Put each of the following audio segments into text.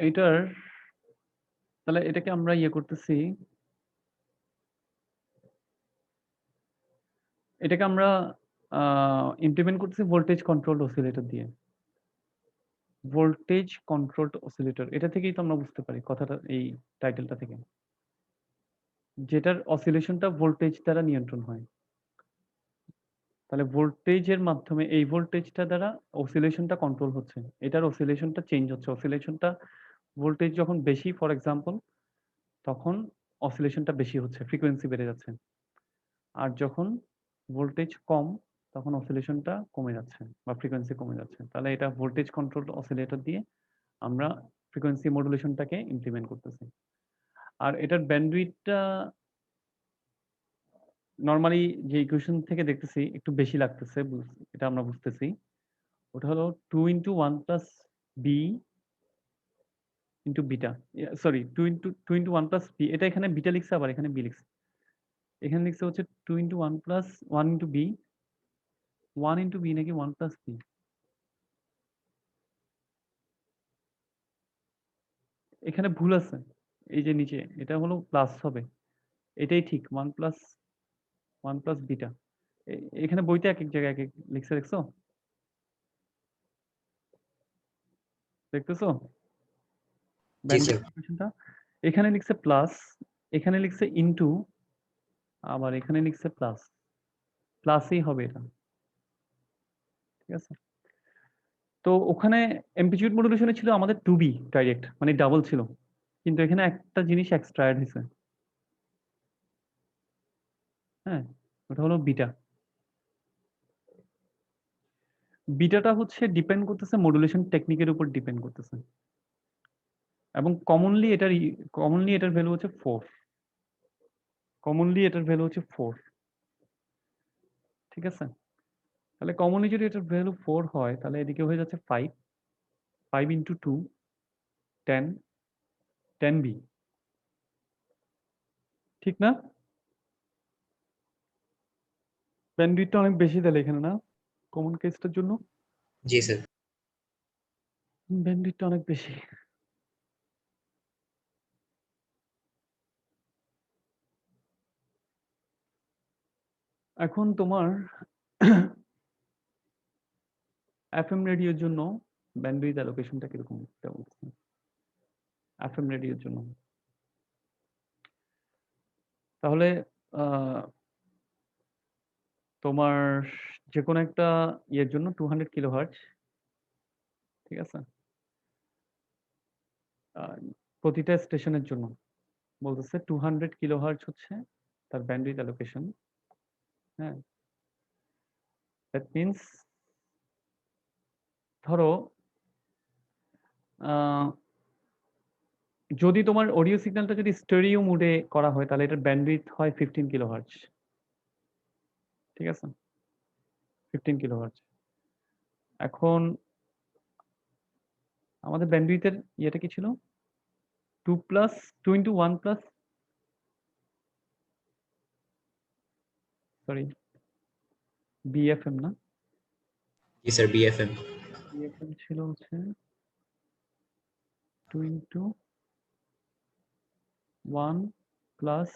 এইটার তাহলে এটাকে আমরা করতেছি, এটাকে আমরা ইমপ্লিমেন্ট করতেছি ভোল্টেজ কন্ট্রোলড অসিলেটর দিয়ে। ভোল্টেজ কন্ট্রোলড অসিলেটর এটা থেকেই তো আমরা বুঝতে পারি কথাটা, এই টাইটেলটা থেকে। যেটার অসিলেশনটা ভোল্টেজ দ্বারা নিয়ন্ত্রণ হয়। তাহলে ভোল্টেজের মাধ্যমে এই ভোল্টেজটা দ্বারা অসিলেশনটা কন্ট্রোল হচ্ছে। এটার অসিলেশনটা চেঞ্জ হচ্ছে। অসিলেশনটা ভোল্টেজ যখন বেশি ফর এক্সাম্পল, তখন অসিলেশনটা বেশি হচ্ছে, ফ্রিকোয়েন্সি বেড়ে যাচ্ছে। আর যখন ভোল্টেজ কম, তখন অসিলেশনটা কমে যাচ্ছে বা ফ্রিকোয়েন্সি কমে যাচ্ছে। তাহলে এটা ভোল্টেজ কন্ট্রোল অসিলেটর দিয়ে আমরা ফ্রিকোয়েন্সি মডুলেশনটাকে ইমপ্লিমেন্ট করতেছি। আর এটার ব্যান্ডউইথটা নরমালি যে ইকুয়েশন থেকে দেখতেছি একটু বেশি লাগতেছে, এটা আমরা বুঝতেছি। ওটা হলো 2 × 1 + b × বিটা। সরি 2 × 1 + b, এটা এখানে বিটা লিখছে, আবার এখানে b লিখছে। এখানে লিখছে হচ্ছে 2 × 1 + 1 × b, 1 × b নাকি 1 + b, এখানে ভুল আছে। এই যে নিচে এটা হলো প্লাস হবে, এটাই ঠিক 1 + 1 + বিটা। এখানে বইতে এক এক জায়গায় এক এক লিখছে, দেখছো? দেখতেছো জি স্যার। ব্যান্ডউইথ ইকুয়েশনটা? এখানে লিখছে প্লাস, এখানে লিখছে ইনটু, আবার এখানে লিখছে প্লাস। প্লাসই হবে এটা, ঠিক আছে? তো ওখানে অ্যামপ্লিটিউড মডুলেশনে ছিল আমাদের 2b ডাইরেক্ট, মানে ডাবল ছিল। কিন্তু এখানে একটা জিনিস এক্সট্রা অ্যাড হয়েছে। হ্যাঁ, ওটা হলো বিটা। বিটাটা হচ্ছে ডিপেন্ড করতেছে মডুলেশন টেকনিকের উপর ডিপেন্ড করতেছে। এবং কমনলি এটার ভ্যালু হচ্ছে 4। কমনলি এটার ভ্যালু হচ্ছে 4, ঠিক আছে? তাহলে কমনলি যদি এটার ভ্যালু 4 হয়, তাহলে এদিকে হয়ে যাচ্ছে 5, 5 × 2 10, 10b, ঠিক না? ব্যান্ডউইথটা অনেক বেশি তাহলে এখানে, না? কমন কেসটার জন্য জি স্যার। ব্যান্ডউইথটা অনেক বেশি। এখন তোমার এফএম রেডিওর জন্য ব্যান্ডউইথ অ্যালোকেশনটা কিরকম এটা বলছি। এফএম রেডিওর জন্য তাহলে তোমার যে কোনো একটা ইয়ের জন্য 200 কিলোহার্টজ, ঠিক আছে? প্রতিটা স্টেশনের জন্য বলতেছে 200 কিলোহার্টজ হচ্ছে তার ব্যান্ডউইথ অ্যালোকেশন। হ্যাঁ, দ্যাট মিনস ধরো যদি তোমার অডিও সিগন্যালটা যদি স্টেরিও মোডে করা হয়, তাহলে এটার ব্যান্ডউইথ হয় 15 কিলোহার্টজ, ঠিক আছে? 15 কিলোহার্টজ। এখন আমাদের ব্যান্ডউইথের ইয়েটা কি ছিল? 2 × 1 প্লাস, সরি, বিএফএম না, জি স্যার, বিএফএম। বিএফএম ছিল হচ্ছে 2 × 1 প্লাস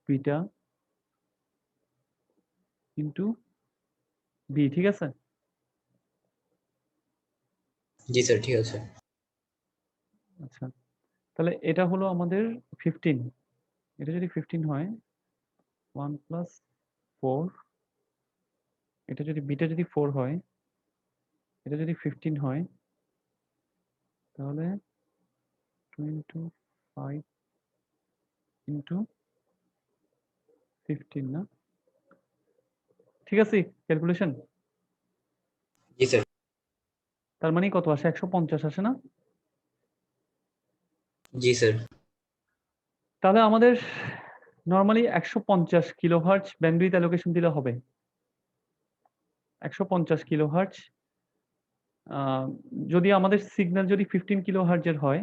বিটা ইন্টু বি, ঠিক আছে? জি স্যার, ঠিক আছে। আচ্ছা, তাহলে এটা হলো আমাদের 15। এটা যদি 15 হয়, 1 প্লাস 4, এটা যদি বিটা যদি 4 হয়, এটা যদি 15 হয়, তাহলে 2 × 5 ইন্টু 15 না, ঠিক আছে? ক্যালকুলেশন জি স্যার। তার মানে কত আসে? 150 আসে না? জি স্যার। তাহলে আমাদের নরমালি 150 কিলোহার্টজ ব্যান্ডউইথ অ্যালোকেশন দিলে হবে। 150 কিলোহার্টজ, যদি আমাদের সিগন্যাল যদি 15 কিলোহার্টজের হয়,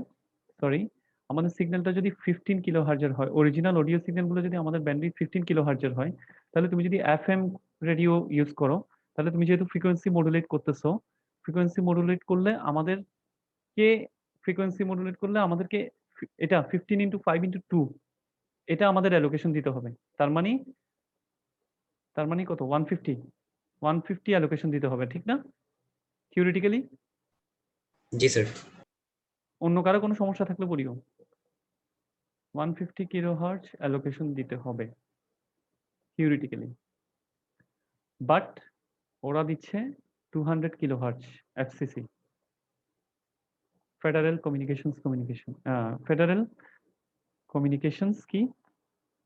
সরি, আমাদের সিগন্যালটা যদি 15 কিলোহার্টজের হয়, অরিজিনাল অডিও সিগন্যালগুলো যদি আমাদের ব্যান্ডউইথ 15 কিলোহার্টজের হয়, তাহলে তুমি যদি এফএম রেডিও ইউজ করো, তাহলে তুমি যেহেতু ফ্রিকোয়েন্সি মডুলেট করতেছো, ফ্রিকোয়েন্সি মডুলেট করলে আমাদেরকে ফ্রিকোয়েন্সি মডুলেট করলে আমাদেরকে এটা 15 ইন্টু 5 ইন্টু 2 এটা আমাদের অ্যালোকেশন দিতে হবে। তার মানে কত 150 অ্যালোকেশন দিতে হবে, ঠিক না? থিওরিটিক্যালি জি স্যার। অন্য কারো কোনো সমস্যা থাকলে বলিও। 150 কিলোহার্টজ অ্যালোকেশন দিতে হবে থিওরিটিক্যালি, বাট ওরা দিচ্ছে 200 কিলোহার্টজ এফসিসি, ফেডারেল কমিউনিকেশনস কি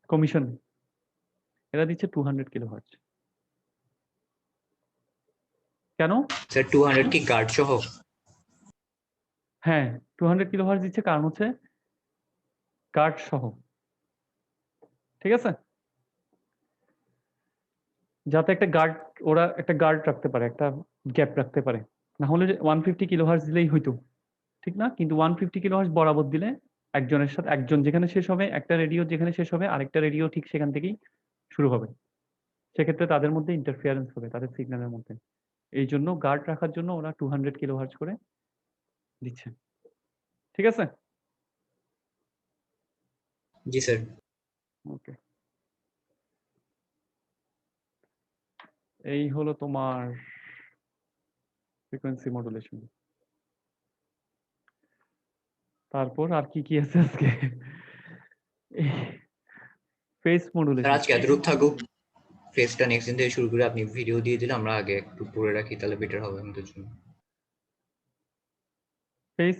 কমিশন, এরা দিচ্ছে 200 কিলোহার্টজ। কেন? স্যার 200 কি গার্ড সহ? হ্যাঁ 200 কিলোহার্টজ দিচ্ছে, কারণ হচ্ছে গার্ড সহ, ঠিক আছে, যাতে ওরা একটা গার্ড রাখতে পারে, একটা গ্যাপ রাখতে পারে। না হলে 150 কিলোহার্টজ দিলেই হইতো, ঠিক না? কিন্তু 150 কিলোহার্টজ বরাবর দিলে একজনের সাথে একজন যেখানে শেষ হবে, একটা রেডিও যেখানে শেষ হবে, আরেকটা রেডিও ঠিক সেখান থেকেই শুরু হবে। সেক্ষেত্রে তাদের মধ্যে ইন্টারফিয়ারেন্স হবে, তাদের সিগন্যালের মধ্যে। এই জন্য গার্ড রাখার জন্য ওরা 200 কিলোহার্টজ করে দিচ্ছে, ঠিক আছে? জি স্যার। ওকে, এই হলো তোমার ফ্রিকোয়েন্সি মডুলেশন। তারপর আর কি কি আছে আজকে? Face sir modulation. আজকে এতটুকু থাকুক, ফেসটা নেক্সট দিন থেকে শুরু করে আপনি ভিডিও দিয়ে দিলে আমরা আগে একটু পড়ে রাখি, তাহলে বেটার হবে আমাদের জন্য। ফেস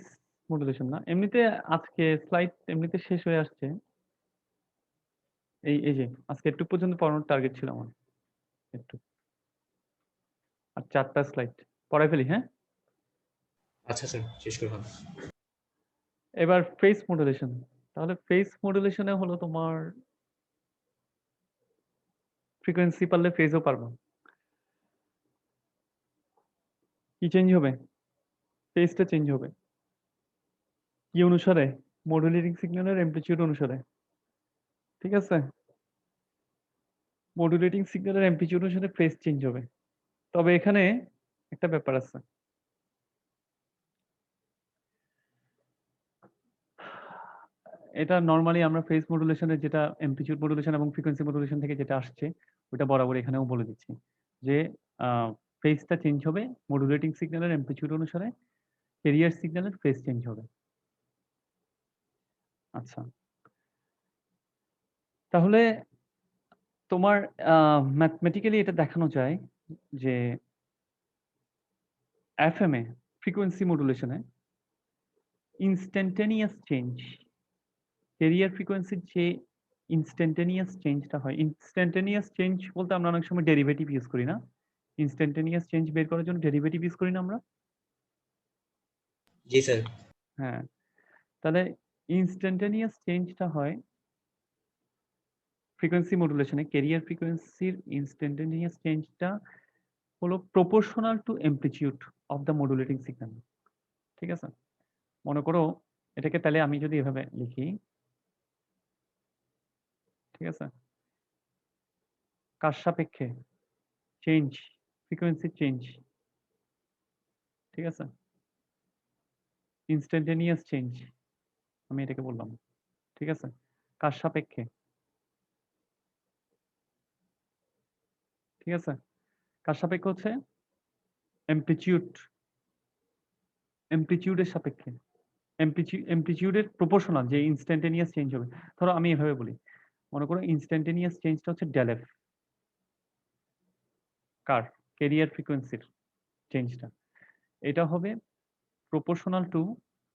মডুলেশন না, এমনিতে আজকে স্লাইড এমনিতে শেষ হয়ে আসছে। এই যে আজকে একটু পর্যন্ত পড়ানোর টার্গেট ছিল আমার, একটু আর 4টা স্লাইড পড়াই ফেলি, হ্যাঁ? আচ্ছা স্যার, শেষ করে হবে। এবার ফেস মডুলেশন। তাহলে ফেস মডুলেশনে হলো তোমার ফ্রিকোয়েন্সি পারলে ফেজও পারবো। কি চেঞ্জ হবে? ফেজটা চেঞ্জ হবে কি অনুসারে? মডুলেটিং সিগন্যালের অ্যামপ্লিটিউড অনুসারে, ঠিক আছে? মডুলেটিং সিগন্যালের অ্যামপ্লিটিউড অনুসারে ফেজ চেঞ্জ হবে। তবে এখানে একটা ব্যাপার আছে, এটা নরমালি আমরা ফেজ মডুলেশনের যেটা অ্যামপ্লিটিউড মডুলেশন এবং ফ্রিকোয়েন্সি মডুলেশন থেকে যেটা আসছে ওটা বরাবর এখানেও বলে দিচ্ছি যে ফেজটা চেঞ্জ হবে মডুলেটিং সিগন্যালের অ্যামপ্লিটিউড অনুসারে, ক্যারিয়ার সিগন্যালের ফেজ চেঞ্জ হবে। আচ্ছা, তাহলে তোমার ম্যাথমেটিক্যালি এটা দেখানো যায় যে এফএম এ ফ্রিকোয়েন্সি মডুলেশনে ইনস্ট্যান্টেনিয়াস চেঞ্জ, ক্যারিয়ার ফ্রিকোয়েন্সির যে ইনস্ট্যান্টেনিয়াস চেঞ্জটা হয়, ইনস্ট্যান্টেনিয়াস চেঞ্জ বলতে আমরা অনেক সময় ডেরিভেটিভ ইউজ করি না? ইনস্ট্যান্টেনিয়াস চেঞ্জ বের করার জন্য ডেরিভেটিভ ইউজ করি না আমরা? জি স্যার। হ্যাঁ, তাহলে ইনস্ট্যান্টেনিয়াস চেঞ্জটা হয় ফ্রিকোয়েন্সি মডুলেশনে, ক্যারিয়ার ফ্রিকোয়েন্সির ইনস্ট্যান্টেনিয়াস চেঞ্জটা হলো proportional to amplitude of the modulating signal, ঠিক আছে? মনে করো এটাকে তাহলে আমি যদি এভাবে লিখি, ঠিক আছে, কার সাপেক্ষে চেঞ্জ, ফ্রিকোয়েন্সি চেঞ্জ, ঠিক আছে, ইনস্ট্যান্টেনিয়াস চেঞ্জ আমি এটাকে বললাম, ঠিক আছে, কার সাপেক্ষে, ঠিক আছে, কার সাপেক্ষে হচ্ছে অ্যামপ্লিটিউডের সাপেক্ষে, অ্যামপ্লিটিউডের প্রপোর্শনাল যে ইনস্ট্যান্টেনিয়াস চেঞ্জ হবে। ধরো আমি এভাবে বলি, মনে করো ইনস্ট্যান্টেনিয়াস চেঞ্জটা হচ্ছে ডেল এফ, কার ক্যারিয়ার ফ্রিকোয়েন্সির চেঞ্জটা, এটা হবে প্রপোর্শনাল টু,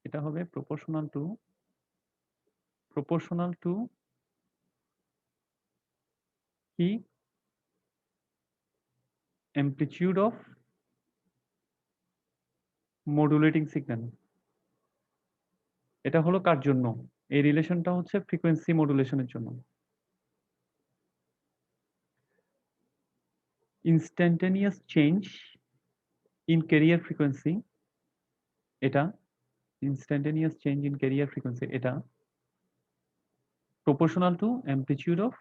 এটা হবে প্রপোর্শনাল টু কি অ্যামপ্লিটিউড অফ মডুলেটিং সিগন্যাল। এটা হলো কার জন্য? এই রিলেশনটা হচ্ছে ফ্রিকোয়েন্সি মডুলেশনের জন্য। Instantaneous change in carrier frequency, এটা instantaneous change in carrier frequency এটা proportional to amplitude of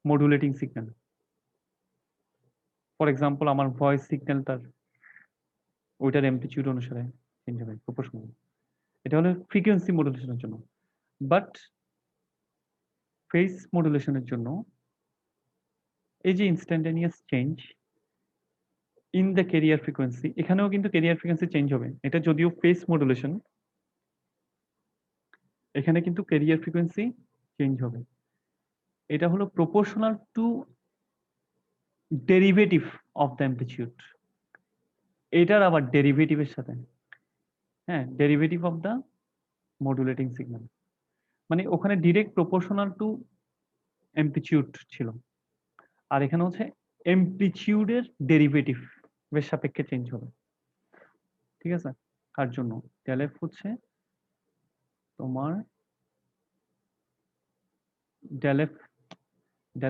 modulating signal. For example আমার ভয়েস সিগন্যালটার ওইটার অ্যামপ্লিটিউড অনুসারে চেঞ্জ হবে প্রপোর্শনাল। এটা হলো ফ্রিকোয়েন্সি মডুলেশনের জন্য। বাট ফেজ মডুলেশনের জন্য এই যে instantaneous change in the carrier frequency, এখানেও কিন্তু ক্যারিয়ার ফ্রিকোয়েন্সি চেঞ্জ হবে। এটা যদিও ফেজ মডুলেশন, এখানে কিন্তু ক্যারিয়ার ফ্রিকোয়েন্সি চেঞ্জ হবে। এটা হলো proportional to derivative of the amplitude. এটার আবার ডেরিভেটিভের সাথে, হ্যাঁ, derivative of the modulating signal, মানে ওখানে ডিরেক্ট প্রপোর্শনাল টু অ্যামপ্লিটিউড ছিল, আর এখানে হচ্ছে অ্যামপ্লিটিউডের ডেরিভেটিভ এর সাপেক্ষে চেঞ্জ হবে। ঠিক আছে, কার জন্য? ডেল এফ হচ্ছে তোমার ডেল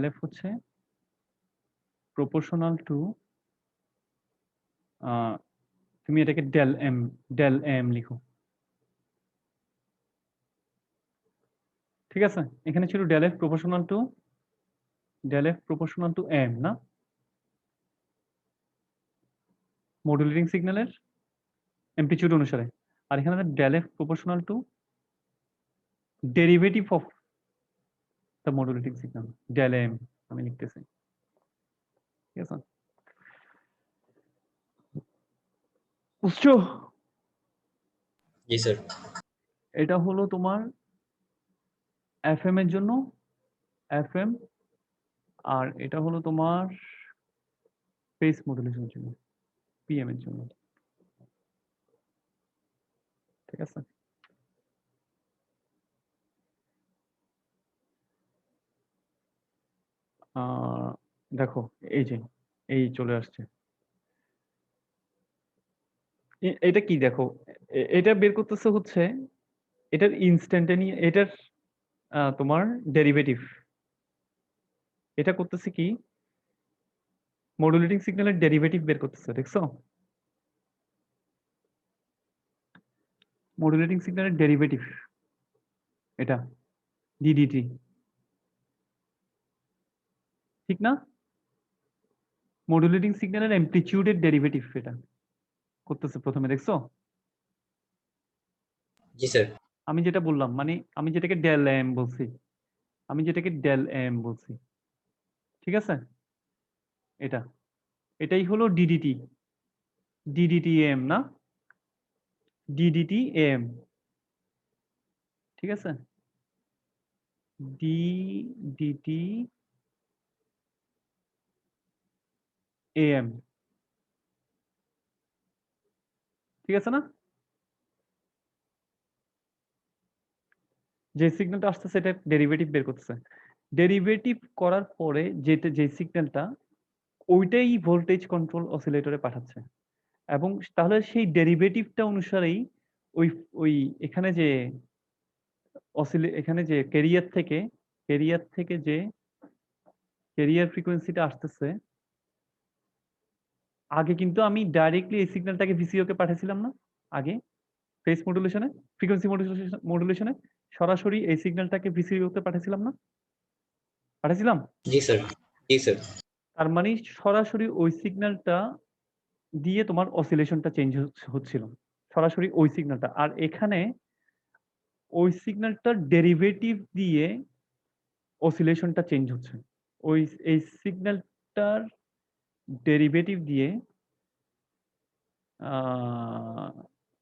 এফ হচ্ছে প্রপোর্শনাল টু, তুমি এটাকে ডেল এম লিখো। ঠিক আছে, এখানে ছিল del F proportional to M না, মডুলেটিং সিগন্যালের অ্যামপ্লিটিউড অনুসারে। আর এখানে del F proportional to derivative of the modulating signal, del M আমি লিখতেছি। ঠিক আছে, বুঝছো? জি স্যার। এটা হলো তোমার এফএম এর জন্য এফএম, আর এটা হলো তোমার ফেজ মডুলেশনের জন্য পিএম এর জন্য। ঠিক আছে, দেখো এই যে এই চলে আসছে, এটা কি দেখো, এটা বের করতেছে হচ্ছে এটার ইনস্ট্যান্টানিয়াস, এটার তোমার ডেরিভেটিভ। এটা করতেছে কি, মডুলেটিং সিগন্যালের ডেরিভেটিভ বের করতেছে, দেখছো? মডুলেটিং সিগন্যালের ডেরিভেটিভ এটা ডিডিটি, ঠিক না? মডুলেটিং সিগন্যালের অ্যামপ্লিটিউডের ডেরিভেটিভ এটা করতেছে প্রথমে, দেখছো? জি স্যার। আমি যেটা বললাম, মানে আমি যেটাকে ডেল এম বলছি, ঠিক আছে, এটা এটাই হলো ডিডিটি, এম না, এম। ঠিক আছে, ডিডিটি এম, ঠিক আছে না? যে সিগন্যালটা আসতেছে এটা ডেরিভেটিভ বের করতেছে, ডেরিভেটিভ করার পরে যেটা যে সিগন্যালটা, ওইটাই ভোল্টেজ কন্ট্রোল অসিলেটরে পাঠাচ্ছে, এবং তাহলে সেই ডেরিভেটিভটা অনুসারেই ওই ওই এখানে যে এখানে যে ক্যারিয়ার থেকে যে ক্যারিয়ার ফ্রিকোয়েন্সিটা আসতেছে, আগে কিন্তু আমি ডাইরেক্টলি এই সিগন্যালটাকে ভিসিও কে পাঠাইছিলাম না, আগে ফেজ মডুলেশনে, ফ্রিকোয়েন্সি মডুলেশনে সরাসরি এই সিগন্যালটাকে ভিসিও তে পাঠাইছিলাম না, পাঠাইছিলাম। জি স্যার। জি স্যার। তার মানে সরাসরি ওই সিগন্যালটা দিয়ে তোমার অসিলেশনটা চেঞ্জ হচ্ছিল, সরাসরি ওই সিগন্যালটা। আর এখানে ওই সিগন্যালটার ডেরিভেটিভ দিয়ে অসিলেশনটা চেঞ্জ হচ্ছে, ওই এই সিগন্যালটার ডেরিভেটিভ দিয়ে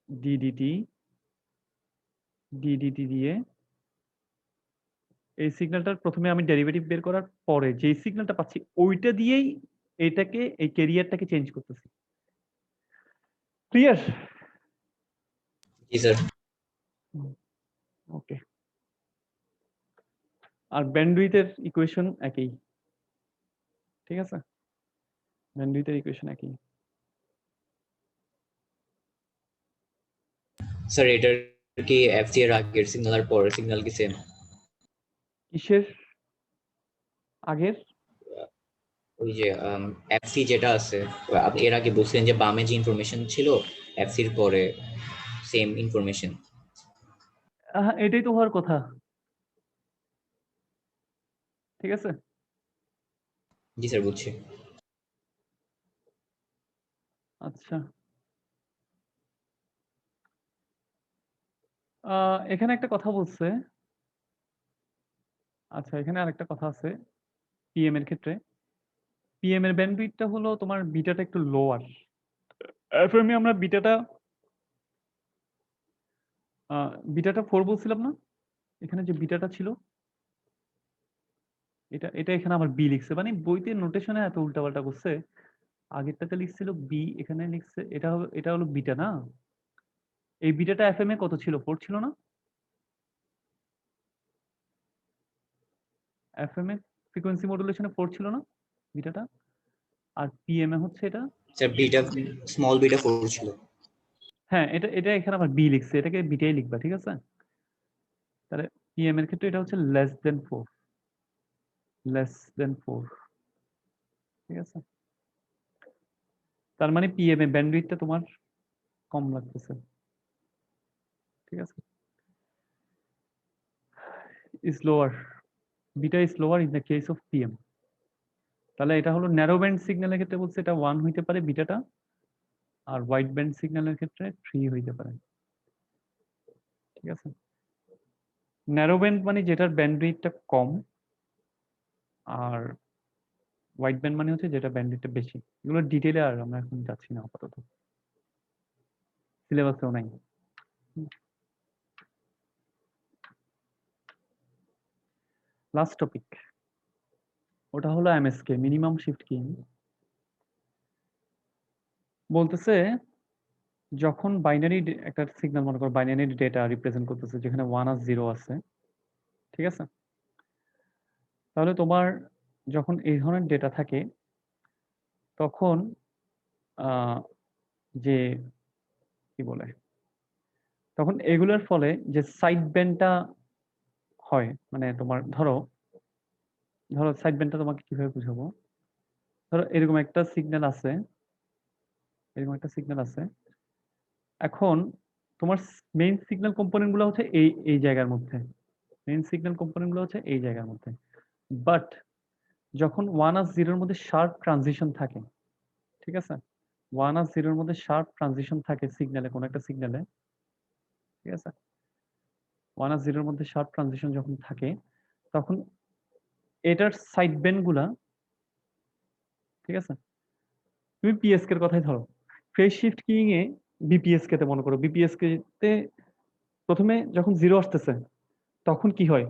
ডিডিটি দিয়ে এই সিগন্যালটার প্রথমে আমি ডেরিভেটিভ বের করার পরে যেই সিগন্যালটা পাচ্ছি ওইটা দিয়েই এটাকে এই ক্যারিয়ারটাকে চেঞ্জ করতেছি। ক্লিয়ার? জি স্যার। ওকে, আর ব্যান্ডউইথের ইকুয়েশন একই, ঠিক আছে, ব্যান্ডউইথের ইকুয়েশন একই। স্যার এটার কি এফসি এর আগের সিগন্যাল আর পরের সিগন্যাল কি সেম? কিসের আগের? ওই যে এফসি যেটা আছে, আপনি এর আগে বলছিলেন যে বামে যে ইনফরমেশন ছিল এফসির পরে সেম ইনফরমেশন। এটাই তো হওয়ার কথা, ঠিক আছে। জি স্যার, বুঝছি। আচ্ছা, এখানে একটা কথা বলছে। আচ্ছা, এখানে আরেকটা কথা আছে পিএম এর ক্ষেত্রে। পিএম এর ব্যান্ডউইথটা হলো তোমার বিটাটা একটু লোয়ার। এফএম এ আমরা বিটাটা 4 বলছিলাম না? এখানে যে বিটাটা ছিল, এটা এখানে আমার বি লিখছে। মানে বইতে নোটেশনে এত উল্টাপাল্টা করছে। আগেরটাতে লিখছিল বি, এখানে লিখছে এটা হলো বিটা না? এই বিটাটা এফএম এ কত ছিল? 4 ছিল না? এফএম এ ফ্রিকোয়েন্সি মডুলেশনে 4 ছিল না বিটাটা? আর পিএম এ হচ্ছে এটা। স্যার বিটা, স্মল বিটা 4 ছিল। হ্যাঁ, এটা এখানে আবার বি লিখছে। এটাকে বিটাই লিখবা, ঠিক আছে? তাহলে পিএম এর ক্ষেত্রে এটা হচ্ছে লেস দেন 4, লেস দেন 4, ঠিক আছে? তার মানে পিএম এ ব্যান্ডউইথটা তোমার কম লাগতেছে, ঠিক আছে? is lower, beta is lower in the case of PM. তাহলে এটা হলো ন্যারো ব্যান্ড সিগন্যালের ক্ষেত্রে বলছে এটা 1 হইতে পারে বিটাটা, আর ওয়াইড ব্যান্ড সিগন্যালের ক্ষেত্রে 3 হইতে পারে, ঠিক আছে? ন্যারো ব্যান্ড মানে যেটার ব্যান্ডউইথটা কম, আর ওয়াইড ব্যান্ড মানে হচ্ছে যেটা ব্যান্ডউইথটা বেশি। এগুলো ডিটেইলে আর আমরা এখন যাচ্ছি না আপাতত, সিলেবাসেও নাই। লাস্ট টপিক, ওটা হলো এমএসকে, মিনিমাম শিফট কিং। বলতেছে যখন বাইনারি একটা সিগন্যাল, মনে করো বাইনারি ডেটা রিপ্রেজেন্ট করতেছে যেখানে 1 আর 0 আছে, ঠিক আছে? তাহলে তোমার যখন এই ধরনের ডেটা থাকে তখন যে কি বলে, তখন এগুলোর ফলে যে সাইড ব্যান্ডটা হয়, মানে তোমার ধরো সাইড ব্যান্ডটা তোমাকে কিভাবে বুঝাবো। ধরো এরকম একটা সিগন্যাল আছে, এরকম একটা সিগন্যাল আছে। এখন তোমার মেইন সিগন্যাল কম্পোনেন্ট গুলো হচ্ছে এই জায়গার মধ্যে, মেইন সিগন্যাল কম্পোনেন্ট গুলো হচ্ছে এই জায়গার মধ্যে। বাট যখন 1 আর 0 মধ্যে শার্প ট্রানজিশন থাকে, ঠিক আছে? 1 আর 0 মধ্যে শার্প ট্রানজিশন থাকে সিগন্যালে, কোন একটা সিগন্যালে, ঠিক আছে? 1 আর 0 মধ্যে শার্প ট্রানজিশন যখন থাকে তখন এটার সাইড ব্যান্ড গুলা, ঠিক আছে? তুমি পিএসকে এর কথাই ধরো, ফেজ শিফট কিং এ বিপিএসকে তে মনে করো, বিপিএসকে তে প্রথমে যখন 0 আসতেছে তখন কি হয়,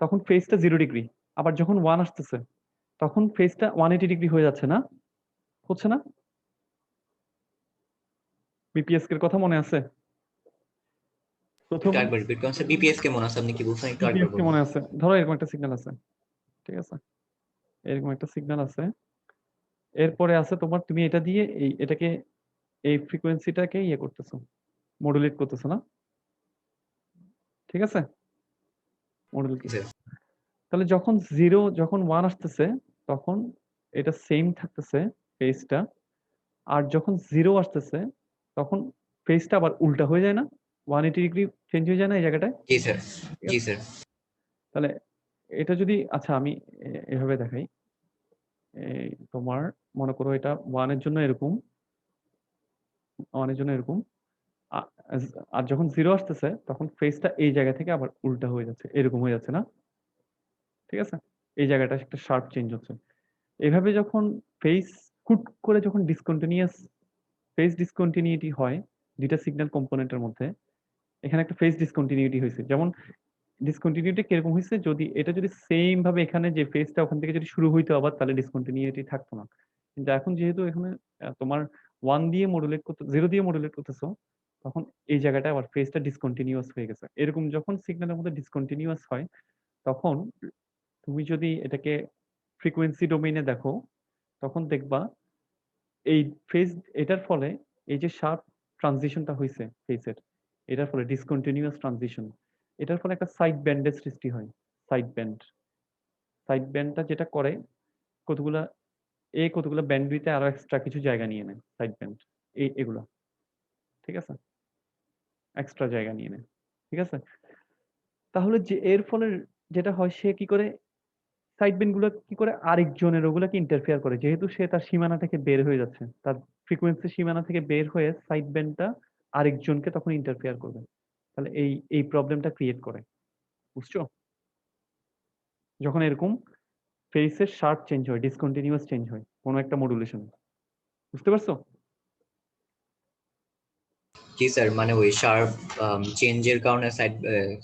তখন ফেজটা 0 ডিগ্রি। আবার যখন 1 আসতেছে তখন ফেজটা 180 ডিগ্রি হয়ে যাচ্ছে না? হচ্ছে না? বিপিএসকে এর কথা মনে আছে? একটু প্রথমে একবার রিপিট করুন স্যার, বিপিএস কেমন আছে আপনি কি বলছেন, একটু একবার বিপিএসকে বলুন। মনে আছে, ধরো এরকম একটা সিগন্যাল আছে, ঠিক আছে? এরকম একটা সিগন্যাল আছে, এরপরে আছে তোমার, তুমি এটা দিয়ে এটাকে এই ফ্রিকোয়েন্সিটাকে ইয়ে করতেছো, মডুলেট করতেছো না? ঠিক আছে, মডুলেট জি স্যার। করতেছো। তাহলে যখন 0 যখন 1 আসতেছে তখন এটা সেম থাকতেছে ফেজটা, আর যখন 0 আসতেছে তখন ফেজটা আবার উল্টা হয়ে যায় না? 180 ডিগ্রি চেঞ্জ হয়ে যায় না এই জায়গাটায়? জি স্যার। ঠিক জি আছে? স্যার। তাহলে এটা যদি, আচ্ছা আমি এভাবে দেখাই। এই তোমার মনে করো এটা 1 এর জন্য এরকম, 1 এর জন্য এরকম, আ- আর যখন 0 আসতেছে তখন ফেজটা এই জায়গা থেকে আবার উল্টা হয়ে যাচ্ছে, এরকম হয়ে যাচ্ছে না? ঠিক আছে, এই জায়গাটা একটা শার্প চেঞ্জ হচ্ছে। এভাবে যখন ফেজ হুট করে যখন ডিসকন্টিনিউয়াস ফেজ ডিসকন্টিনিউটি হয় দুইটা সিগন্যাল কম্পোনেন্টের মধ্যে, এখানে একটা ফেজ ডিসকন্টিনিউটি হয়েছে। যেমন ডিসকন্টিনিউটি কিরকম হয়েছে, যদি এটা যদি সেম ভাবে এখানে যে ফেজটা ওখান থেকে যদি শুরু হইতো আবার, তাহলে ডিসকন্টিনিউটি থাকতো না। কিন্তু এখন যেহেতু এখানে তোমার 1 দিয়ে মডুলেট করতে, 0 দিয়ে মডুলেট করতেছো, তখন এই জায়গাটা আবার ফেজটা ডিসকন্টিনিউয়াস হয়ে গেছে। এরকম যখন সিগন্যালের মধ্যে ডিসকন্টিনিউয়াস হয় তখন তুমি যদি এটাকে ফ্রিকোয়েন্সি ডোমেইনে দেখো তখন দেখবা এই ফেজ, এটার ফলে এই যে শার্প ট্রানজিশনটা হয়েছে ফেজের, এটার ফলে ডিসকন্টিনিউয়াস ট্রানজিশন, এটার ফলে একটা সাইড ব্যান্ডের সৃষ্টি হয়। সাইড ব্যান্ড, সাইড ব্যান্ডটা যেটা করে, কতগুলা কতগুলা ব্যান্ডউইথে আরো এক্সট্রা কিছু জায়গা নিয়ে নেয় সাইড ব্যান্ড, এগুলা, ঠিক আছে? এক্সট্রা জায়গা নিয়ে নেয়, ঠিক আছে? তাহলে যে এর ফলে যেটা হয়, সে কি করে সাইড বেন্ড গুলো কি করে আরেকজনের ওগুলাকে ইন্টারফেয়ার করে, যেহেতু সে তার সীমানা থেকে বের হয়ে যাচ্ছে, তার ফ্রিকোয়েন্সি সীমানা থেকে বের হয়ে সাইড ব্যান্ডটা আরেকজনকে তখন ইন্টারফেয়ার করবে। তাহলে এই প্রবলেমটা ক্রিয়েট করে, বুঝছো? যখন এরকম ফেসের শার্প চেঞ্জ হয়, ডিসকন্টিনিউয়াস চেঞ্জ হয় কোনো একটা মডুলেশন, বুঝতে পারছো? জি স্যার, মানে ওই শার্প চেঞ্জের কারণে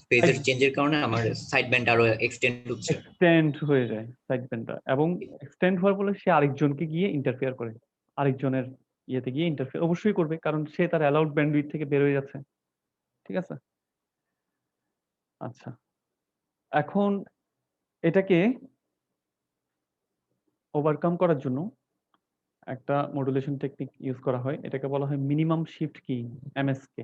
ফেজের চেঞ্জের কারণে আমার সাইড ব্যান্ড আরো এক্সটেন্ড হচ্ছে। এক্সটেন্ড হয়ে যায় সাইড ব্যান্ডটা, এবং এক্সটেন্ড হওয়ার ফলে সে আরেকজনকে গিয়ে ইন্টারফেয়ার করে, আরেকজনের ইয়েতে গিয়ে ইন্টারফেয়ার অবশ্যই করবে, কারণ সে তার অ্যালাউড ব্যান্ডউইথ থেকে বের হয়ে যাচ্ছে। ঠিক আছে, আচ্ছা, এখন এটাকে ওভারকাম করার জন্য একটা মডুলেশন টেকনিক ইউজ করা হয়, এটাকে বলা হয় মিনিমাম শিফট কি, এমএসকে।